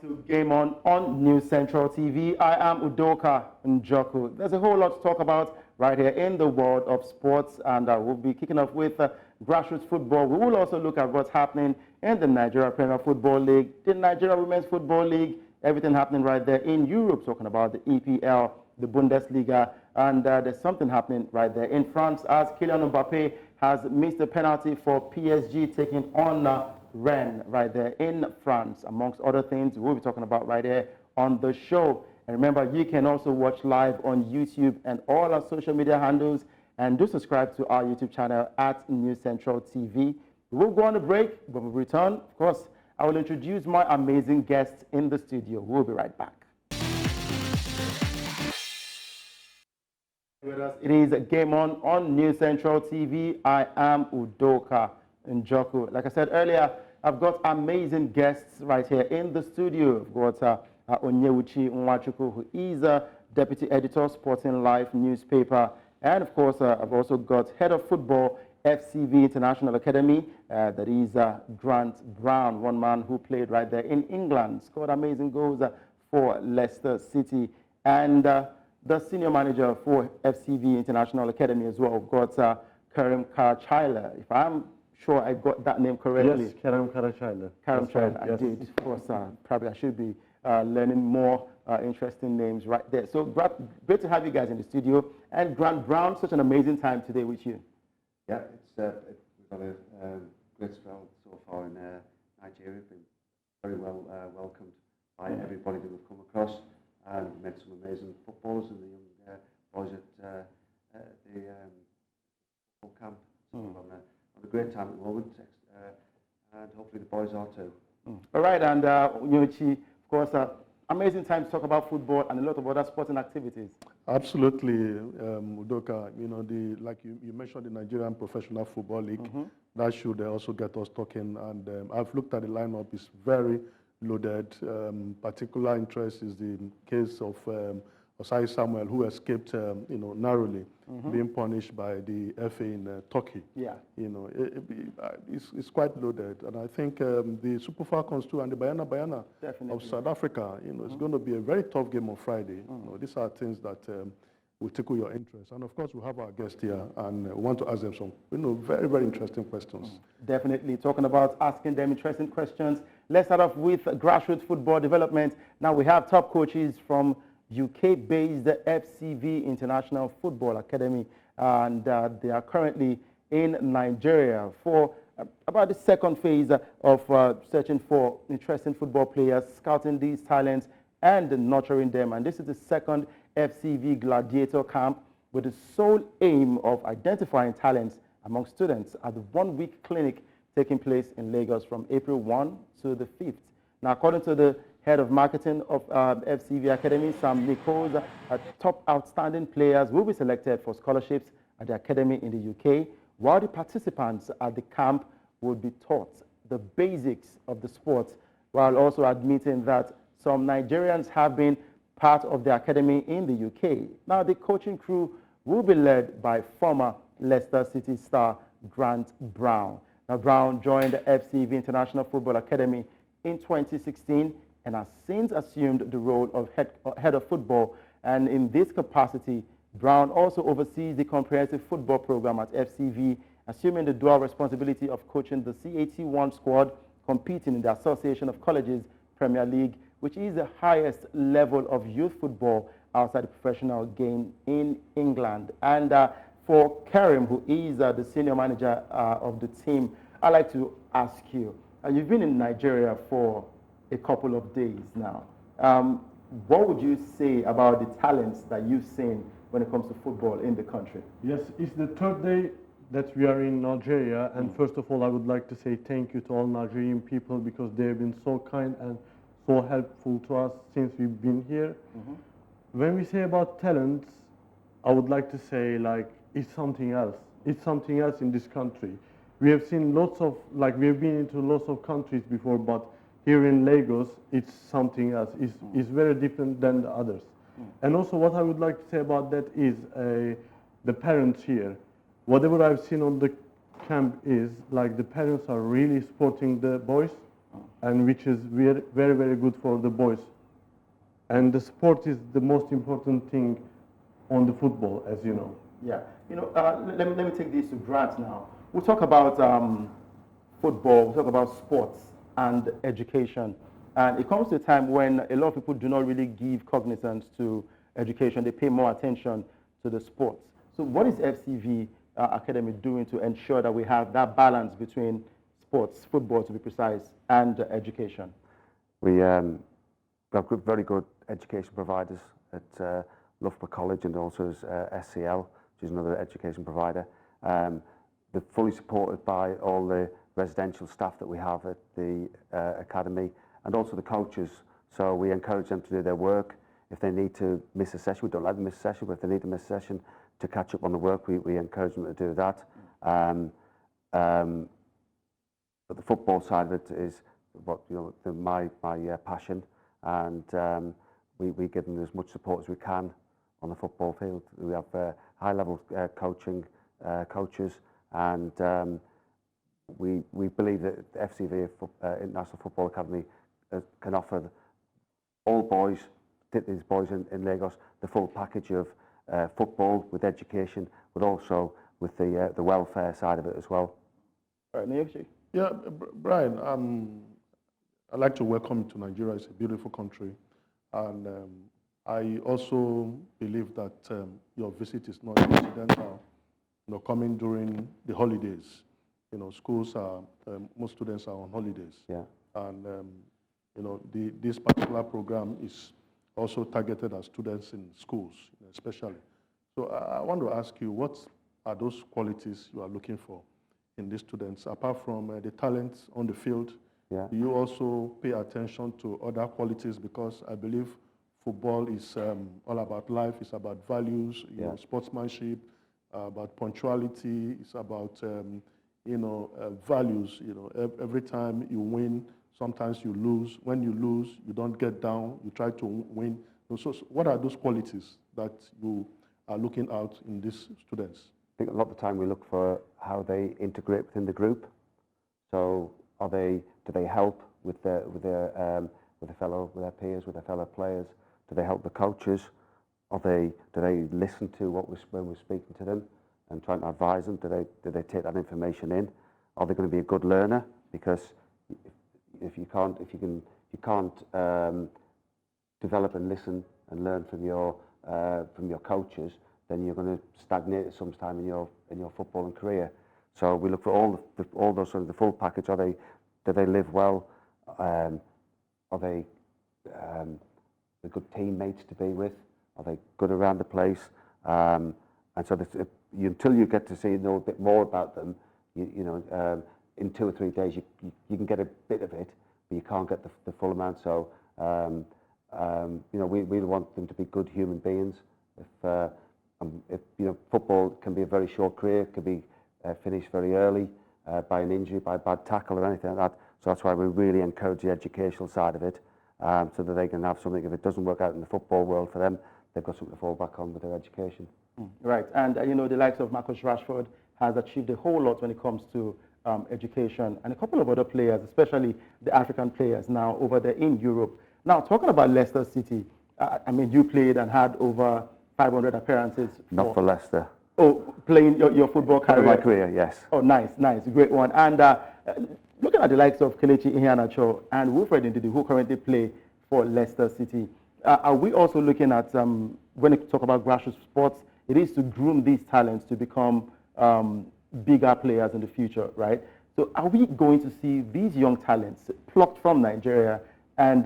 to Game on News Central TV. I am Udoka Njoku. There's a whole lot to talk about right here in the world of sports, and we'll be kicking off with grassroots football. We will also look at what's happening in the Nigeria Premier Football League, the Nigeria Women's Football League, everything happening right there in Europe, talking about the EPL, the Bundesliga, and there's something happening right there in France as Kylian Mbappe has missed a penalty for PSG taking on Rennes right there in France, amongst other things we'll be talking about right here on the show. And remember, you can also watch live on YouTube and all our social media handles, and do subscribe to our YouTube channel at News Central TV. We'll go on a break. When we return, of course, I will introduce my amazing guests in the studio. We'll be right back. With us, it is Game on News Central TV. I am Udoka Njoku. Like I said earlier, I've got amazing guests right here in the studio. I've got Onyewuchi Nwachukwu, who is a Deputy Editor, Sporting Life newspaper. And of course, I've also got Head of Football, FCV International Academy, that is Grant Brown, one man who played right there in England, scored amazing goals for Leicester City. And the senior manager for FCV International Academy as well. I've got Kerem Karacayli, if I'm sure I got that name correctly. Yes, Kerem Karacayli. Kerem Karacayli, I did. Of course, probably I should be learning more interesting names right there. So great to have you guys in the studio. And Grant Brown, such an amazing time today with you. Yeah, we've got a great spell so far in Nigeria. We've been very well welcomed by everybody that we've come across, and met some amazing footballers and the young boys at the football camp. So we're on a great time at the moment, and hopefully the boys are too. All right, and Onyewuchi, of course, amazing time to talk about football and a lot of other sporting activities. Absolutely, Udoka. You know, like you mentioned, the Nigerian Professional Football League. That should also get us talking. And I've looked at the lineup; it's very loaded. Particular interest is the case of Osai Samuel, who escaped, narrowly being punished by the FA in Turkey. Yeah. You know, it's quite loaded, and I think the Super Falcons too, and the Bayana of South Africa. You know, it's going to be a very tough game on Friday. You know, these are things that will tickle your interest, and of course we have our guest here, and we want to ask them some, very, very interesting questions. Definitely, talking about asking them interesting questions. Let's start off with grassroots football development. Now we have top coaches from UK-based FCV International Football Academy, and they are currently in Nigeria for about the second phase of searching for interesting football players, scouting these talents and nurturing them. And this is the second FCV Gladiator Camp with the sole aim of identifying talents among students at the one-week clinic taking place in Lagos from April 1 to the 5th. Now, according to the head of marketing of FCV Academy, Sam Nichols, top outstanding players will be selected for scholarships at the academy in the UK, while the participants at the camp will be taught the basics of the sport, while also admitting that some Nigerians have been part of the academy in the UK. Now, the coaching crew will be led by former Leicester City star Grant Brown. Now, Brown joined the FCV International Football Academy in 2016 and has since assumed the role of head of football. And in this capacity, Brown also oversees the comprehensive football program at FCV, assuming the dual responsibility of coaching the CAT1 squad competing in the Association of Colleges Premier League, which is the highest level of youth football outside the professional game in England. And for Kerem, who is the senior manager of the team, I'd like to ask you, you've been in Nigeria for a couple of days now. What would you say about the talents that you've seen when it comes to football in the country? Yes, it's the third day that we are in Nigeria, and first of all, I would like to say thank you to all Nigerian people because they have been so kind and so helpful to us since we've been here. When we say about talents, I would like to say it's something else. It's something else in this country. We have seen lots of, we have been into lots of countries before, but here in Lagos, it's something else. It's very different than the others. And also what I would like to say about that is the parents here. Whatever I've seen on the camp is, the parents are really supporting the boys. and which is very, very, very good for the boys. And the sport is the most important thing on the football, as you know. Yeah. Let me take this to Grant now. We'll talk about football, we'll talk about sports and education. And it comes to a time when a lot of people do not really give cognizance to education. They pay more attention to the sports. So what is FCV Academy doing to ensure that we have that balance between sports, football to be precise, and education? We have very good education providers at Loughborough College and also as SCL, which is another education provider. They're fully supported by all the residential staff that we have at the academy and also the coaches. So we encourage them to do their work. If they need to miss a session, we don't let them miss a session, but if they need to miss a session to catch up on the work, we encourage them to do that. But the football side of it is what my passion, and we give them as much support as we can on the football field. We have high-level coaches, and we believe that the FCV International Football Academy can offer all boys, particularly these boys in Lagos, the full package of football with education, but also with the welfare side of it as well. All right, Onyewuchi. Yeah, Brian, I'd like to welcome you to Nigeria. It's a beautiful country. And I also believe that your visit is not incidental, coming during the holidays. Schools are, most students are on holidays. Yeah. And, this particular program is also targeted at students in schools, especially. So I want to ask you, what are those qualities you are looking for in these students, apart from the talents on the field? Yeah. Do you also pay attention to other qualities? Because I believe football is all about life. It's about values, sportsmanship, about punctuality. It's about values. Every time you win, sometimes you lose. When you lose, you don't get down. You try to win. So what are those qualities that you are looking out in these students? I think a lot of the time we look for how they integrate within the group. So do they help with their peers, with their fellow players? Do they help the coaches? Do they listen to when we're speaking to them and trying to advise them? Do they take that information in? Are they going to be a good learner? Because if you can't develop and listen and learn from your coaches, then you're going to stagnate at some time in your footballing career. So we look for all those sort of the full package. Do they live well? Are they good teammates to be with? Are they good around the place? And so until you get to know a bit more about them, in 2 or 3 days you can get a bit of it, but you can't get the full amount. So we want them to be good human beings. If football can be a very short career, it can be finished very early by an injury, by a bad tackle or anything like that. So that's why we really encourage the educational side of it, so that they can have something. If it doesn't work out in the football world for them, they've got something to fall back on with their education. Right, and the likes of Marcus Rashford has achieved a whole lot when it comes to education, and a couple of other players, especially the African players now over there in Europe. Now, talking about Leicester City, you played and had over 500 appearances. Not for Leicester. Oh, playing your football career? My career, yes. Oh, nice, great one. And looking at the likes of Kelechi Iheanacho and Wilfred Ndidi, who currently play for Leicester City, are we also looking at, when we talk about grassroots sports, it is to groom these talents to become bigger players in the future, right? So are we going to see these young talents plucked from Nigeria and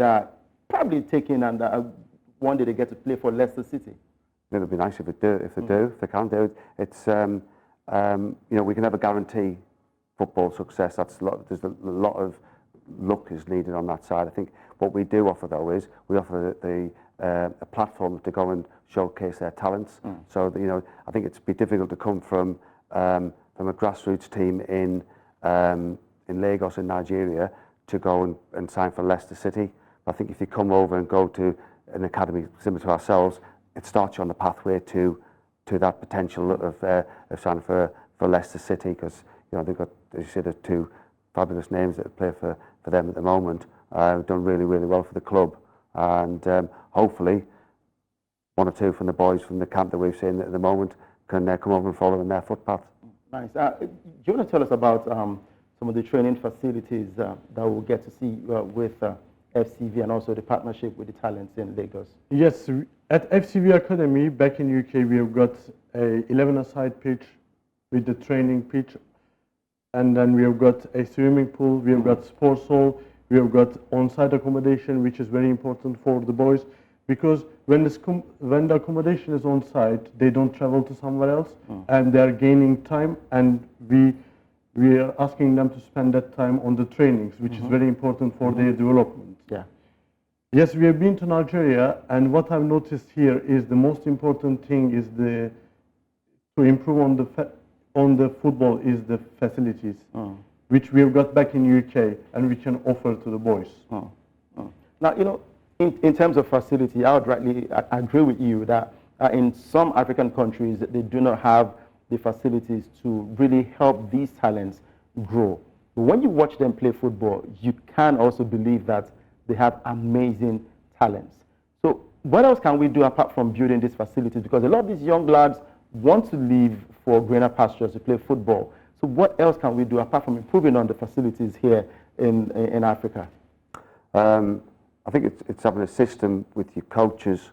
probably taken and one day they get to play for Leicester City? It would be nice if they do. If they can do it. It's we can never guarantee football success. There's a lot of luck is needed on that side. I think what we do offer though is we offer a platform to go and showcase their talents. So that, I think it'd be difficult to come from a grassroots team in Lagos in Nigeria to go and sign for Leicester City. But I think if you come over and go to an academy similar to ourselves, it starts you on the pathway to that potential of signing for Leicester City, because they've got, as you said, there's 2 fabulous names that play for them at the moment. Done really, really well for the club, and hopefully 1 or 2 from the boys from the camp that we've seen at the moment can come over and follow in their footpath. Nice. Do you want to tell us about some of the training facilities that we'll get to see with FCV and also the partnership with the talents in Lagos? Yes, at FCV Academy back in UK, we have got a 11-a-side pitch with the training pitch, and then we have got a swimming pool, we have got sports hall, we have got on-site accommodation, which is very important for the boys, because when the accommodation is on site, they don't travel to somewhere else, and they are gaining time, and we are asking them to spend that time on the trainings, which is very important for their development. Yeah. Yes, we have been to Nigeria, and what I've noticed here is the most important thing is to improve on the football is the facilities, which we have got back in UK, and we can offer to the boys. Now, you know, in terms of facility, I would rightly agree with you that in some African countries, they do not have the facilities to really help these talents grow. But when you watch them play football, you can also believe that they have amazing talents. So what else can we do apart from building these facilities? Because a lot of these young lads want to leave for greener pastures to play football. So what else can we do apart from improving on the facilities here in Africa? I think it's having a system with your coaches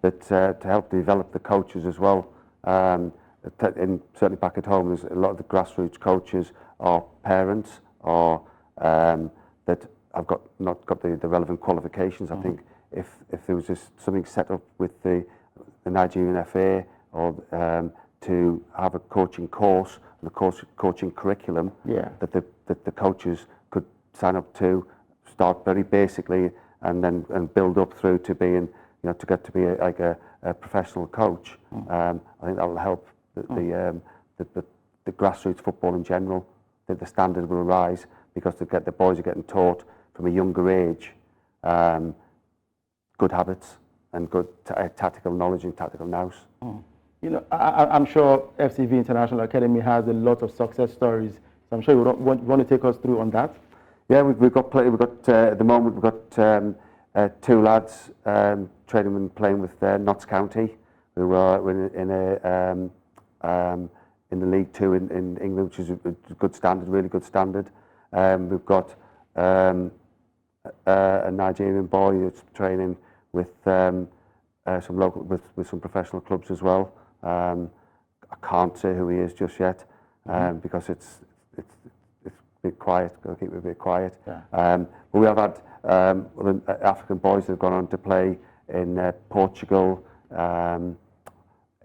that to help develop the coaches as well. Certainly back at home, there's a lot of the grassroots coaches are parents or that have not got the relevant qualifications. I think if there was just something set up with the Nigerian FA or to have a coaching course and a coaching curriculum that the coaches could sign up to, start very basically and build up through to being, to get to be a professional coach. I think that will help the grassroots football in general. That the standard will rise because the boys are getting taught from a younger age good habits and good tactical knowledge and tactical nous. You know, I'm sure FCV International Academy has a lot of success stories. So I'm sure you want to take us through on that. Yeah, we've got plenty. We've got at the moment we've got 2 lads training and playing with Notts County, who are in the League 2 in England, which is a good standard, really good standard. We've got a Nigerian boy that's training with some with some professional clubs as well. I can't say who he is just yet because it's a bit quiet. Got to keep it a bit quiet. But we have had African boys that have gone on to play in Portugal, in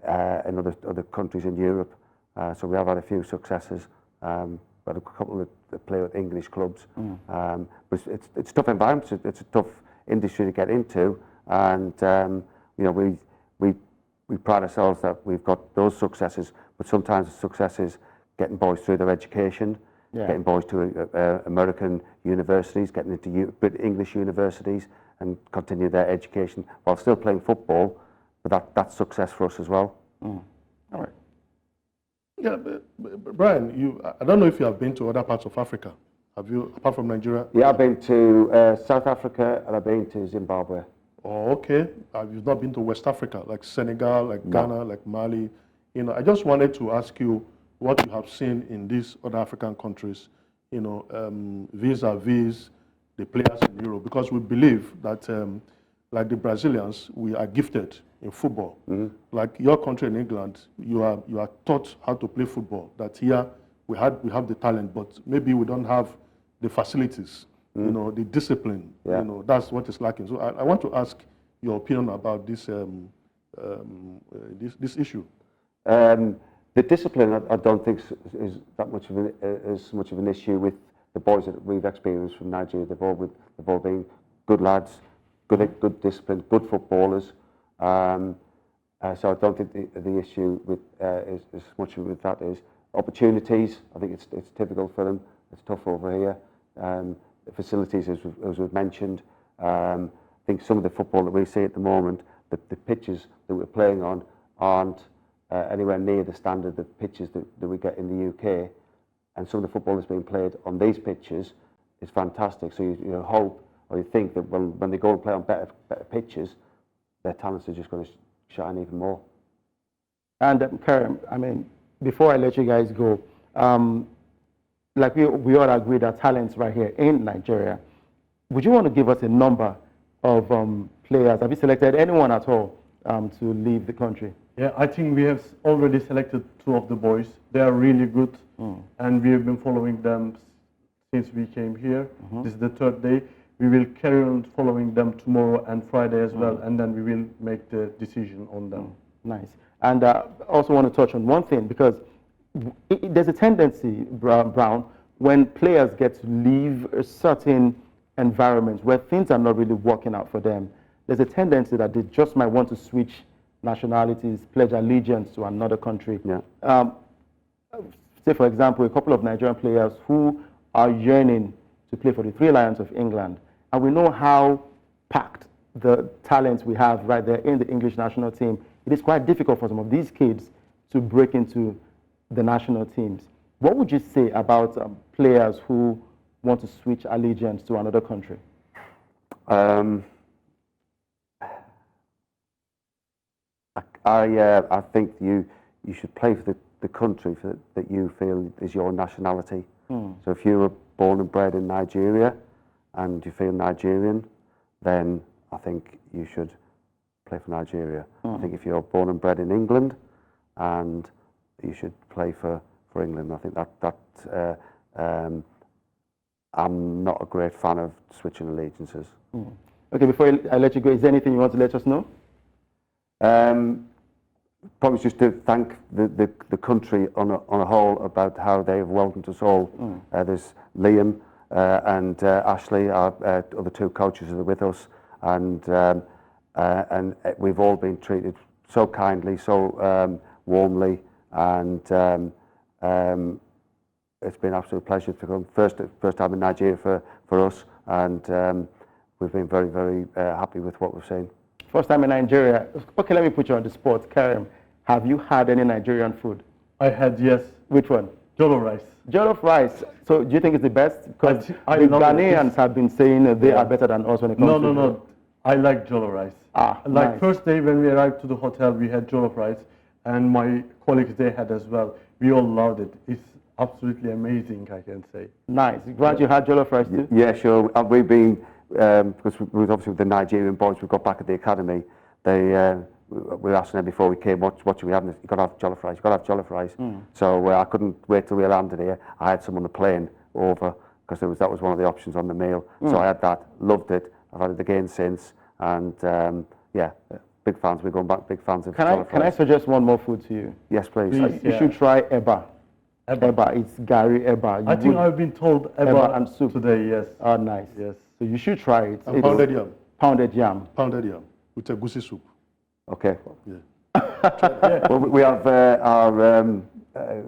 other countries in Europe. So we have had a few successes, but a couple that play with English clubs. But it's a tough environment. It's a tough industry to get into, and we pride ourselves that we've got those successes. But sometimes the success is getting boys through their education, getting boys to American universities, getting into English universities, and continue their education while still playing football. But that's success for us as well. All right. Yeah, Brian, I don't know if you have been to other parts of Africa. Have you, apart from Nigeria? Yeah, I've been to South Africa and I've been to Zimbabwe. Oh, okay. You've not been to West Africa, like Senegal, like Ghana, like Mali. I just wanted to ask you what you have seen in these other African countries, vis-a-vis the players in Europe, because we believe that, like the Brazilians, we are gifted in football. Like your country in England, you are taught how to play football. That here we have the talent, but maybe we don't have the facilities, the discipline. That's what is lacking. So I want to ask your opinion about this this issue. The discipline, I don't think is that much of an issue with the boys that we've experienced from Nigeria. They've all been good lads, good discipline, good footballers. So I don't think the issue with is as much with that is opportunities. I think it's typical for them. It's tough over here. The facilities, as we've mentioned. I think some of the football that we see at the moment, the pitches that we're playing on aren't anywhere near the standard of pitches that we get in the UK. and some of the football that's being played on these pitches is fantastic. So you hope, or you think that when they go and play on better pitches, their talents are just going to shine even more. And Kerem, I mean, before I let you guys go, like we all agree that talent's right here in Nigeria. Would you want to give us a number of players? Have you selected anyone at all to leave the country? Yeah, I think we have already selected 2 of the boys. They are really good, and we have been following them since we came here. This is the 3rd day. We will carry on following them tomorrow and Friday as well, and then we will make the decision on them. Nice. And I also want to touch on one thing, because there's a tendency, Brown, when players get to leave a certain environment where things are not really working out for them, there's a tendency that they just might want to switch nationalities, pledge allegiance to another country. Yeah. Say, for example, a couple of Nigerian players who are yearning to play for the 3 Lions of England, and we know how packed the talents we have right there in the English national team. It is quite difficult for some of these kids to break into the national teams. What would you say about players who want to switch allegiance to another country? I think you should play for the country that you feel is your nationality. So if you were born and bred in Nigeria and you feel Nigerian, then I think you should play for Nigeria. I think if you're born and bred in England, and you should play for England. I think that I'm not a great fan of switching allegiances. Okay, before I let you go, is there anything you want to let us know? Probably just to thank the country on a whole about how they have welcomed us all. There's Liam and Ashley, our other 2 coaches, who are with us, and we've all been treated so kindly, so warmly, and it's been an absolute pleasure to come. First time in Nigeria for us, and we've been very, very happy with what we've seen. First time in Nigeria. Okay, let me put you on the spot. Kerem, have you had any Nigerian food? I had, yes. Which one? Jollof rice. Jollof rice. So do you think it's the best? Because the Ghanaians have been saying they are better than us when it comes to... No. I like jollof rice. Nice. First day when we arrived to the hotel, we had jollof rice, and my colleagues, they had as well. We all loved it. It's absolutely amazing, I can say. Nice. Grant, you had jollof rice too? Yeah, sure. We've been, because we was obviously with the Nigerian boys, we got back at the academy, we were asking them before we came, what should we have? You've got to have jollof rice, you've got to have jollof rice. So I couldn't wait till we landed here. I had some on the plane over, because that was one of the options on the meal. So I had that, loved it. I've had it again since, and yeah, big fans. We're going back, big fans of jollof rice. Can I suggest one more food to you? Yes, please. You should try eba. Eba, it's Gary eba. I think I've been told eba and soup today, yes. Oh, nice. Yes. So you should try it. And pounded yam. Pounded yam. Pounded yam with a goosey soup. Okay. Yeah. Well, we have our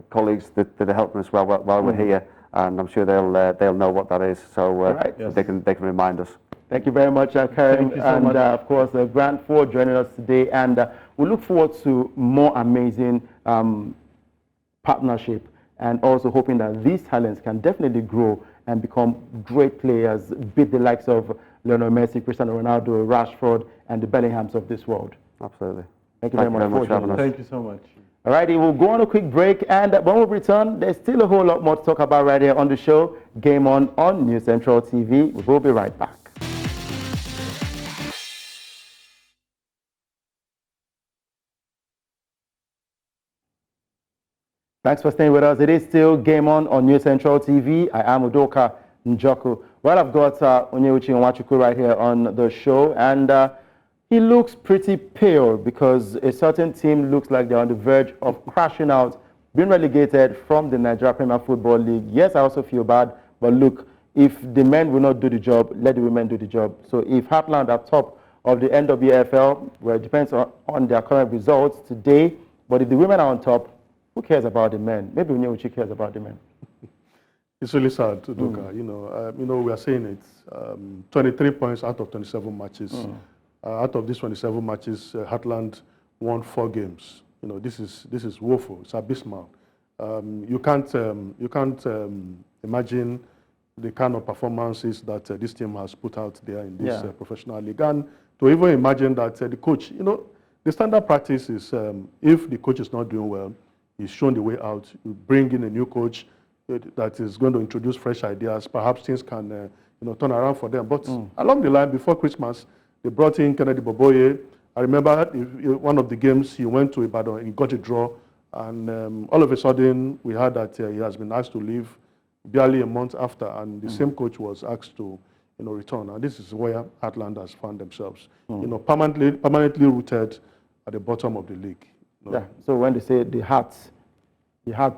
colleagues that are helping us while we're here, and I'm sure they'll know what that is, so they can remind us. Thank you very much, Kerem, Thank you so much. Of course, Grant for joining us today, and we look forward to more amazing partnership, and also hoping that these talents can definitely grow and become great players, beat the likes of Lionel Messi, Cristiano Ronaldo, Rashford, and the Bellinghams of this world. Absolutely. Thank you very much for joining us. Thank you so much. All righty, we'll go on a quick break, and when we return, there's still a whole lot more to talk about right here on the show, Game On News Central TV. We will be right back. Thanks for staying with us. It is still Game On News Central TV. I am Udoka Njoku. Well, I've got Onyewuchi and Nwachukwu right here on the show, and he looks pretty pale because a certain team looks like they're on the verge of crashing out, being relegated from the Nigeria Premier Football League. Yes, I also feel bad, but look, if the men will not do the job, let the women do the job. So if Heartland are top of the NPFL, well, it depends on their current results today, but if the women are on top, who cares about the men? Maybe Onyewuchi cares about the men. It's really sad, Udoka. You know, we are saying it. 23 points out of 27 matches. Out of these 27 matches, Heartland won 4 games. You know, this is woeful. It's abysmal. You can't imagine the kind of performances that this team has put out there in this professional league. And to even imagine that the coach, the standard practice is if the coach is not doing well, he's shown the way out. You bring in a new coach that is going to introduce fresh ideas. Perhaps things can turn around for them. But along the line, before Christmas, they brought in Kennedy Boboye. I remember one of the games he went to Ibadan and he got a draw. And all of a sudden, we heard that he has been asked to leave barely a month after, and the same coach was asked to return. And this is where Heartlanders found themselves, permanently rooted at the bottom of the league. Yeah. So when they say the heart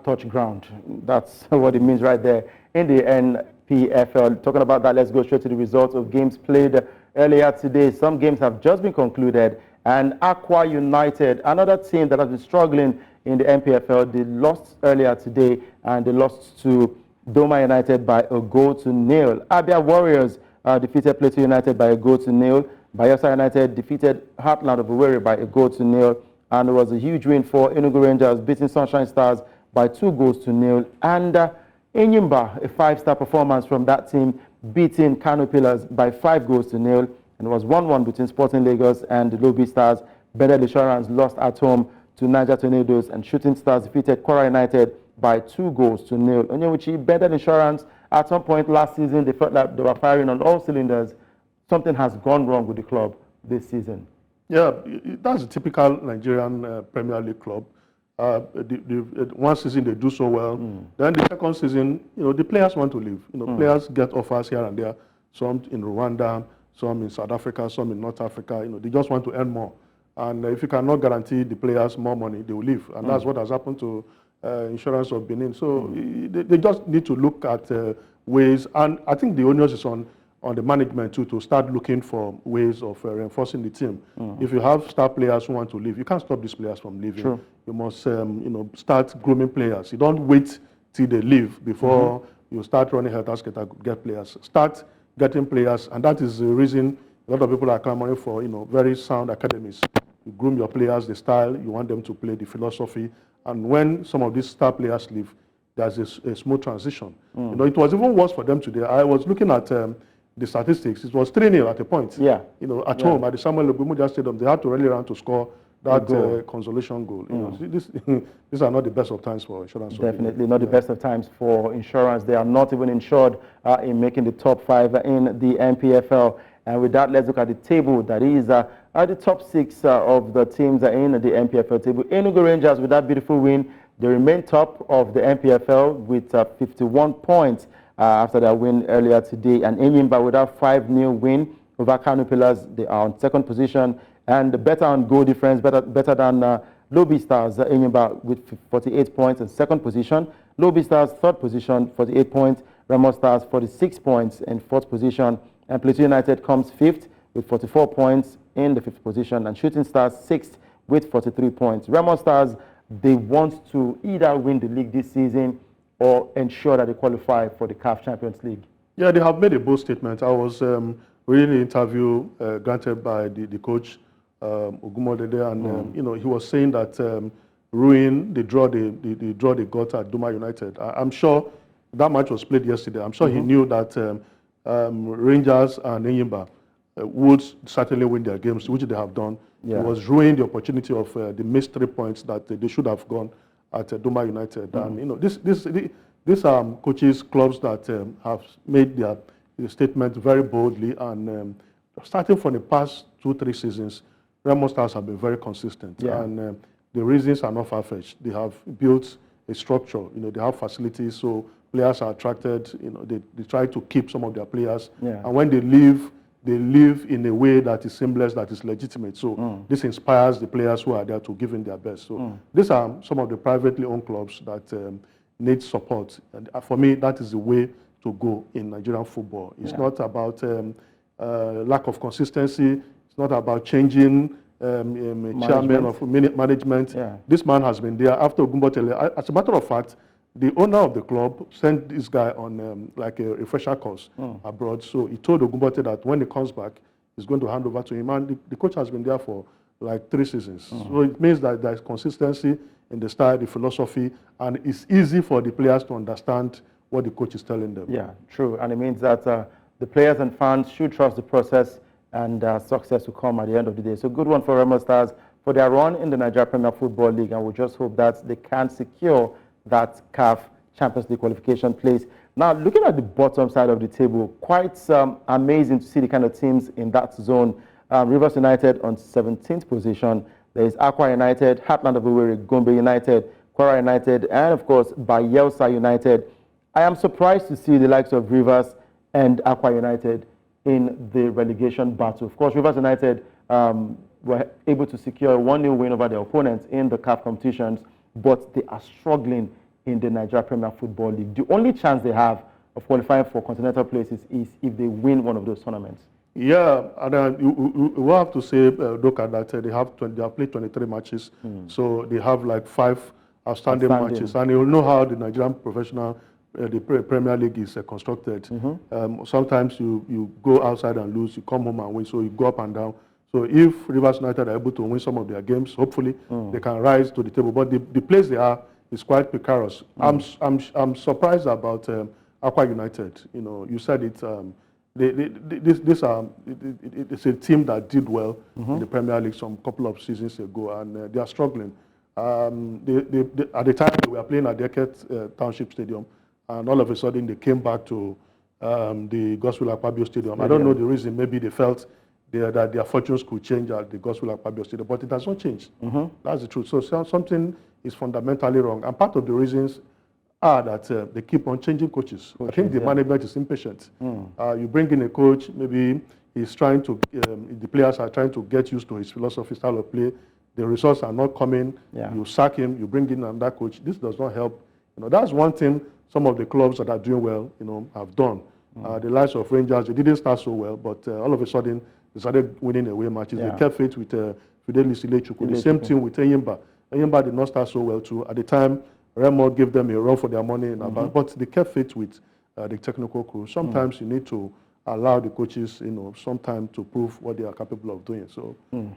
touch ground, that's what it means right there in the NPFL. Talking about that, let's go straight to the results of games played earlier today. Some games have just been concluded, and Aqua United, another team that has been struggling in the NPFL, they lost earlier today, and they lost to Doma United by a goal to nil. Abia Warriors defeated Plateau United by a goal to nil. Bayelsa United defeated Heartland of Owerri by a goal to nil. And it was a huge win for Enugu Rangers, beating Sunshine Stars by 2 goals to nil. And Enyimba, a 5-star performance from that team, beating Kano Pillars by 5 goals to nil. And it was 1-1 between Sporting Lagos and the Lobby Stars. Bedell Insurance lost at home to Niger Tornadoes, and Shooting Stars defeated Kwara United by 2 goals to nil. Onyewuchi, Bedell Insurance, at some point last season, they felt like they were firing on all cylinders. Something has gone wrong with the club this season. Yeah, that's a typical Nigerian Premier League club. One season they do so well. Then the second season, the players want to leave. Players get offers here and there. Some in Rwanda, some in South Africa, some in North Africa. They just want to earn more. And if you cannot guarantee the players more money, they will leave. And that's what has happened to Insurance of Benin. So they just need to look at ways. And I think the onus is on the management too, to start looking for ways of reinforcing the team. If you have star players who want to leave, you can't stop these players from leaving. True. You must start grooming players. You don't wait till they leave before you start running helter-skelter to get players. Start getting players, and that is the reason a lot of people are clamoring for very sound academies. You groom your players, the style, you want them to play, the philosophy, and when some of these star players leave, there's a smooth transition. It was even worse for them today. I was looking at the statistics. It was 3-0 at a point. Yeah. At home at the Samuel Ogbomoja Stadium, they had to rally around to score that consolation goal. These are not the best of times for Insurance. Definitely not the best of times for Insurance. They are not even insured in making the top 5 in the NPFL. And with that, let's look at the table. That is the top 6 of the teams in the NPFL table. Enugu Rangers, with that beautiful win, they remain top of the NPFL with 51 points after their win earlier today. And Enyimba, with that 5-0 win over Kano Pillars, they are on 2nd position. And better on goal difference, better than Lobby Stars, Enyimba with 48 points in 2nd position. Lobby Stars, 3rd position, 48 points. Remo Stars, 46 points in 4th position. And Plateau United comes 5th with 44 points in the 5th position. And Shooting Stars, 6th with 43 points. Remo Stars, they want to either win the league this season or ensure that they qualify for the CAF Champions League. Yeah, they have made a bold statement. I was reading the interview granted by the coach, Ogumodede, and he was saying that the draw they got at Doma United. I'm sure that match was played yesterday. I'm sure he knew that Rangers and Enyimba would certainly win their games, which they have done. Yeah. It was ruining the opportunity of the missed 3 points that they should have gone at Doma United. And these are coaches, clubs that have made their statement very boldly. And starting from the past 2-3 seasons, Remo Stars have been very consistent. Yeah. And the reasons are not far-fetched. They have built a structure. They have facilities, so players are attracted. They try to keep some of their players. Yeah. And when they leave in a way that is seamless, that is legitimate. So this inspires the players who are there to give in their best. So these are some of the privately owned clubs that need support. And for me, that is the way to go in Nigerian football. It's not about lack of consistency. It's not about changing chairman of management. Yeah. This man has been there after Ogumbotele. As a matter of fact, the owner of the club sent this guy on like a refresher course abroad. So he told Ogumbote that when he comes back, he's going to hand over to him. And the coach has been there for like 3 seasons. So it means that there's consistency in the style, the philosophy, and it's easy for the players to understand what the coach is telling them. Yeah, true. And it means that the players and fans should trust the process, and success will come at the end of the day. So good one for Remo Stars for their run in the Nigeria Premier Football League, and we just hope that they can secure that CAF Champions League qualification place. Now, looking at the bottom side of the table, quite amazing to see the kind of teams in that zone. Rivers United on 17th position. There is Aqua United, Heartland of Owerri, Gombe United, Kwara United, and of course, Bayelsa United. I am surprised to see the likes of Rivers and Aqua United in the relegation battle. Of course, Rivers United were able to secure a 1-0 win over their opponents in the CAF competitions, but they are struggling in the Nigeria Premier Football League. The only chance they have of qualifying for continental places is if they win one of those tournaments. Yeah, and you will have to say, Udoka, that they have played 23 matches, so they have like 5 outstanding matches, and you'll know how the Nigerian professional, the Premier League is constructed. Sometimes you go outside and lose, you come home and win, so you go up and down. So if Rivers United are able to win some of their games, hopefully they can rise to the table. But the place they are is quite precarious. I'm surprised about Aqua United. You know, you said it. It's a team that did well in the Premier League some couple of seasons ago, and they are struggling. At the time they were playing at the Eket Township Stadium, and all of a sudden they came back to the Godswill Akpabio Stadium. I don't know the reason. Maybe they felt that their fortunes could change at the Godswill Akpabio Stadium, but it has not changed. That's the truth. So something is fundamentally wrong, and part of the reasons are that they keep on changing coaches. I think the management is impatient. You bring in a coach, maybe he's trying to, the players are trying to get used to his philosophy, style of play. The results are not coming. You sack him, you bring in another coach. This does not help. You know, that's one thing some of the clubs that are doing well, you know, have done. The likes of Rangers, they didn't start so well, but all of a sudden they started winning away matches. They kept faith with Fidelis Eto'o. The same thing with Enyimba. Enyimba did not start so well too. At the time, Remo gave them a run for their money, but they kept faith with the technical crew. Sometimes you need to allow the coaches, you know, some time to prove what they are capable of doing. So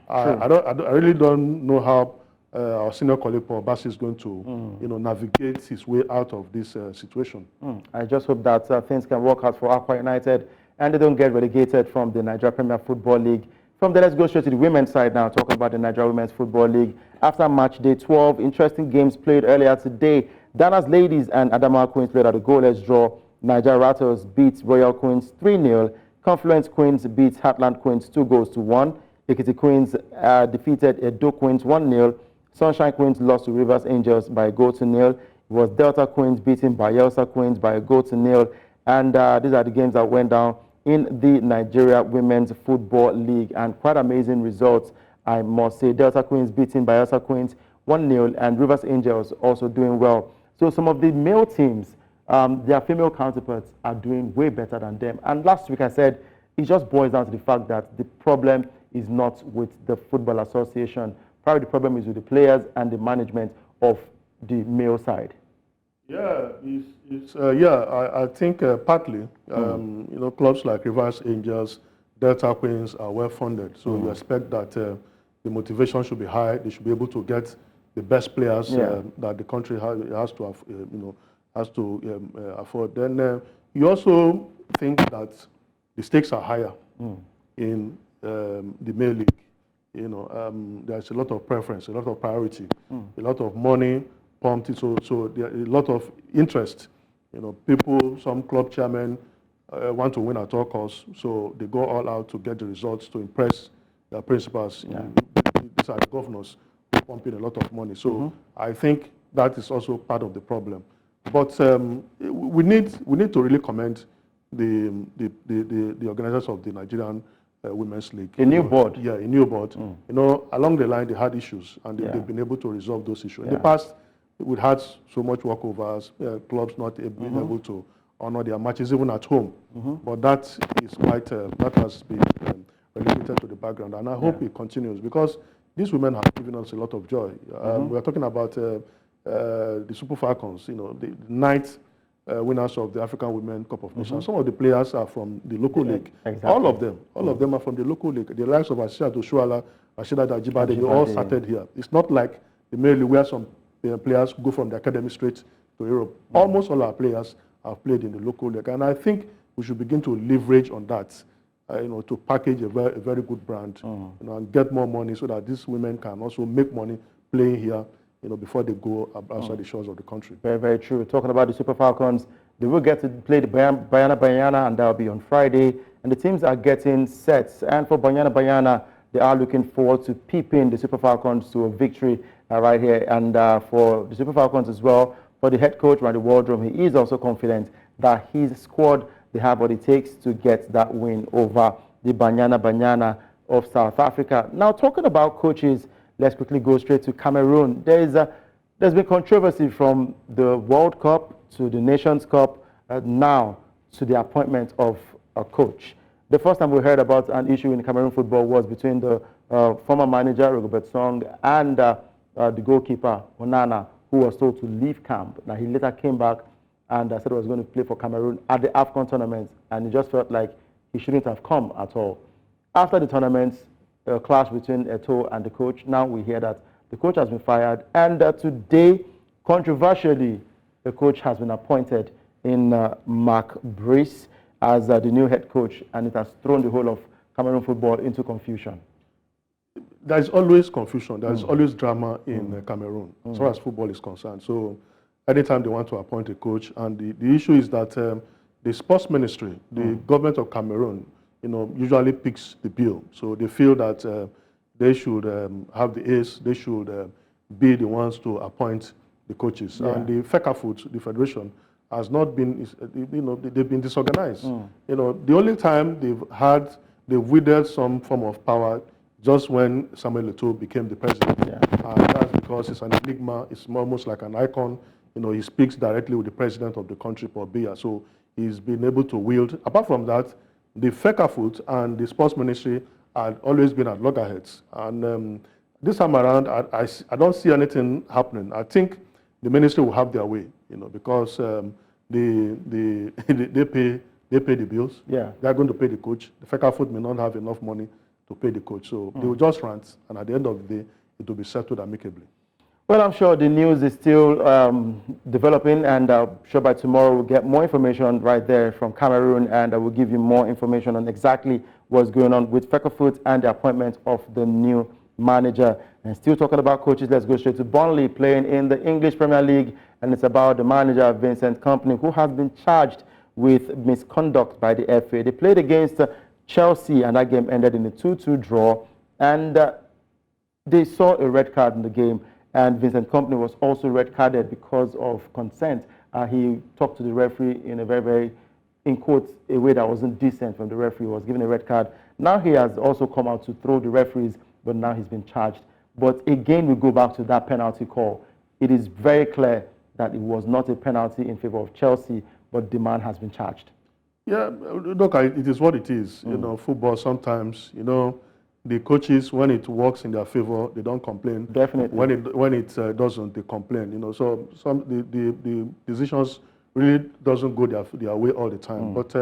I really don't know how our senior colleague Paul Bassi is going to, you know, navigate his way out of this situation. I just hope that things can work out for Aqua United and they don't get relegated from the Nigeria Premier Football League. From there, let's go straight to the women's side now, talking about the Nigeria Women's Football League. After match day 12, interesting games played earlier today. Dana's Ladies and Adamawa Queens played at a goalless draw. Nigeria Rattles beat Royal Queens 3-0. Confluence Queens beat Heartland Queens 2-1. Ekiti Queens defeated Edo Queens 1-0. Sunshine Queens lost to Rivers Angels by a 0-0. It was Delta Queens beating Bayelsa Queens by a 0-0. And these are the games that went down in the Nigeria Women's Football League, and quite amazing results, I must say. Delta Queens beating Bayelsa Queens 1-0, and Rivers Angels also doing well. So some of the male teams, their female counterparts are doing way better than them. And last week I said, it just boils down to the fact that the problem is not with the Football Association. Probably the problem is with the players and the management of the male side. Yeah, I think partly, you know, clubs like Rivers Angels, Delta Queens are well funded, so you expect that the motivation should be high. They should be able to get the best players that the country has to afford. Then you also think that the stakes are higher in the male league. You know, there's a lot of preference, a lot of priority, a lot of money pumped in, so there is a lot of interest. You know, people, some club chairmen want to win at all costs, so they go all out to get the results to impress their principals. These are the governors who pump in a lot of money. So I think that is also part of the problem. But we need to really commend the organizers of the Nigerian Women's League. A new board. Yeah, a new board. You know, along the line they had issues, and they've been able to resolve those issues. In the past, we had so much walkovers, clubs not being able to honor their matches even at home. But that is quite that has been relegated to the background, and I hope it continues, because these women have given us a lot of joy. We are talking about the Super Falcons, you know, the 9th winners of the African Women Cup of Nations. Some of the players are from the local league. Exactly. All of them are from the local league. The likes of Ashiat Oshuala, Rashida Dajibade, they all started here. It's not like the male league where some players go from the academy straight to Europe. Almost all our players have played in the local league, and I think we should begin to leverage on that, to package a very good brand, and get more money so that these women can also make money playing here, before they go outside the shores of the country. Very, very true. Talking about the Super Falcons, they will get to play the Banyana, and that will be on Friday. And the teams are getting set. And for Banyana, they are looking forward to peeping the Super Falcons to a victory right here. And for the Super Falcons as well, for the head coach, Randy Waldrum, he is also confident that his squad, they have what it takes to get that win over the Banyana of South Africa. Now, talking about coaches, let's quickly go straight to Cameroon. There's been controversy from the World Cup to the Nations Cup, now to the appointment of a coach. The first time we heard about an issue in Cameroon football was between the former manager, Rigobert Song, and the goalkeeper, Onana, who was told to leave camp. Now, he later came back and said he was going to play for Cameroon at the AFCON tournament, and he just felt like he shouldn't have come at all. After the tournament, a clash between Eto'o and the coach. Now we hear that the coach has been fired, and today, controversially, the coach has been appointed in Mark Brys as the new head coach, and it has thrown the whole of Cameroon football into confusion. There's always confusion. There's always drama in Cameroon, as far as football is concerned. So anytime they want to appoint a coach, and the issue is that the sports ministry, the government of Cameroon, usually picks the bill. So they feel that they should have the ace, they should be the ones to appoint the coaches. Yeah. And the FECAFOOT, the federation, has not been, they've been disorganized. The only time they've wielded some form of power just when Samuel Eto'o became the president. Yeah. And that's because it's an enigma, it's almost like an icon. He speaks directly with the president of the country, Paul Biya. So he's been able to wield. Apart from that, the FECAFOOT and the sports ministry had always been at loggerheads. And this time around, I don't see anything happening. I think the ministry will have their way, because they pay the bills. Yeah. They're going to pay the coach. The FECAFOOT may not have enough money to pay the coach. So they will just rant, and at the end of the day, it will be settled amicably. Well, I'm sure the news is still developing, and I'm sure by tomorrow we'll get more information right there from Cameroon, and I will give you more information on exactly what's going on with FECAFOOT and the appointment of the new manager. And still talking about coaches, let's go straight to Burnley, playing in the English Premier League, and it's about the manager, Vincent Kompany, who has been charged with misconduct by the FA. They played against Chelsea, and that game ended in a 2-2 draw, and they saw a red card in the game. And Vincent Kompany was also red-carded because of consent. He talked to the referee in a very, very, in quotes, a way that wasn't decent from the referee. He was given a red card. Now he has also come out to throw the referees, but now he's been charged. But again, we go back to that penalty call. It is very clear that it was not a penalty in favor of Chelsea, but the man has been charged. Yeah, look, it is what it is. Football sometimes, the coaches, when it works in their favor, they don't complain. Definitely. When it doesn't, they complain. So the decisions really doesn't go their way all the time. But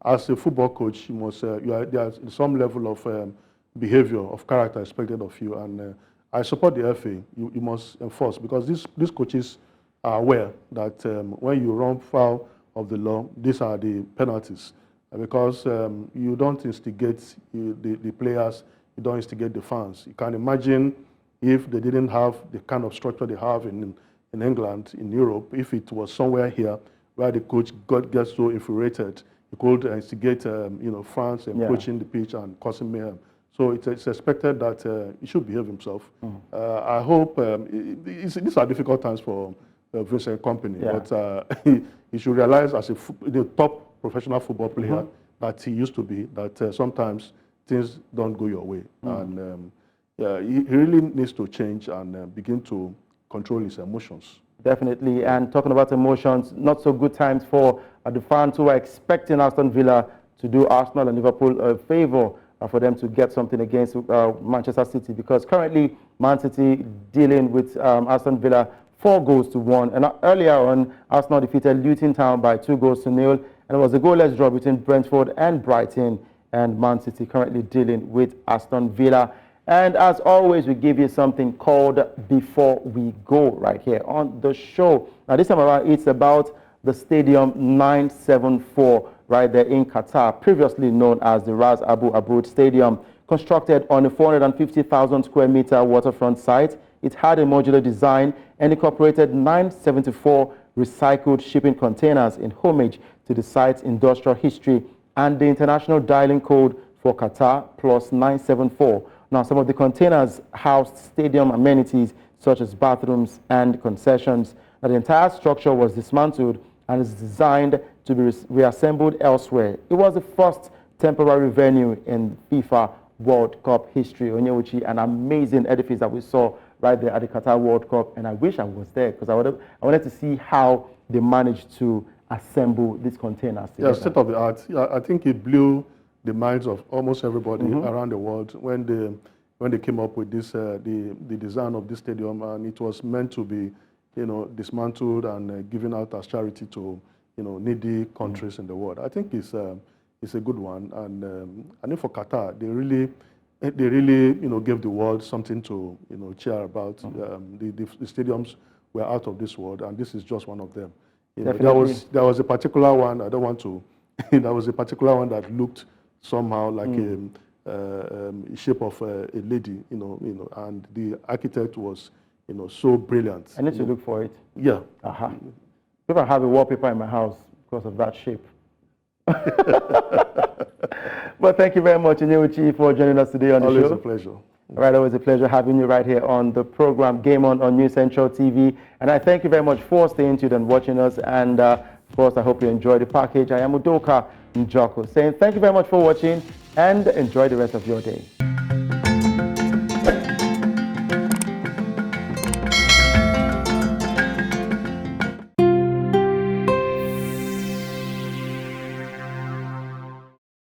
as a football coach, you must there's some level of behavior, of character expected of you. And I support the FA. You must enforce, because these coaches are aware that when you run foul of the law, these are the penalties. Because you don't instigate the players, you don't instigate the fans. You can imagine if they didn't have the kind of structure they have in England, in Europe, if it was somewhere here where the coach gets so infuriated, he could instigate fans and approaching the pitch and causing mayhem. So it's expected that he should behave himself. I hope these are difficult times for Vincent Kompany, but he should realize as the top professional football player that he used to be, that sometimes things don't go your way. And he really needs to change and begin to control his emotions. Definitely. And talking about emotions, not so good times for the fans who are expecting Aston Villa to do Arsenal and Liverpool a favor for them to get something against Manchester City, because currently Man City dealing with Aston Villa 4-1. And earlier on, Arsenal defeated Luton Town by 2-0. And it was a goalless draw between Brentford and Brighton, and Man City currently dealing with Aston Villa. And as always, we give you something called Before We Go right here on the show. Now, this time around, it's about the Stadium 974 right there in Qatar, previously known as the Ras Abu Aboud Stadium. Constructed on a 450,000 square meter waterfront site, it had a modular design and incorporated 974 recycled shipping containers in homage to the site's industrial history and the international dialing code for Qatar plus 974. Now, some of the containers housed stadium amenities such as bathrooms and concessions. Now, the entire structure was dismantled and is designed to be reassembled elsewhere. It was the first temporary venue in FIFA World Cup history. Onyewuchi, an amazing edifice that we saw right there at the Qatar World Cup, and I wish I was there because I wanted to see how they managed to assemble these containers together. Yeah, state of the art. Yeah, I think it blew the minds of almost everybody around the world when they came up with this the design of this stadium, and it was meant to be, dismantled and given out as charity to needy countries in the world. I think it's a good one, and I think for Qatar they really gave the world something to cheer about. The stadiums were out of this world, and this is just one of them. There was a particular one. I don't want to. There was a particular one that looked somehow like a shape of a lady, and the architect was, so brilliant. I need to look for it. Yeah. Maybe I have a wallpaper in my house because of that shape. But thank you very much, Onyewuchi, for joining us today on the show. Always a pleasure. All right, always a pleasure having you right here on the program Game On News Central TV. And I thank you very much for staying tuned and watching us. And of course, I hope you enjoy the package. I am Udoka Njoku saying thank you very much for watching and enjoy the rest of your day.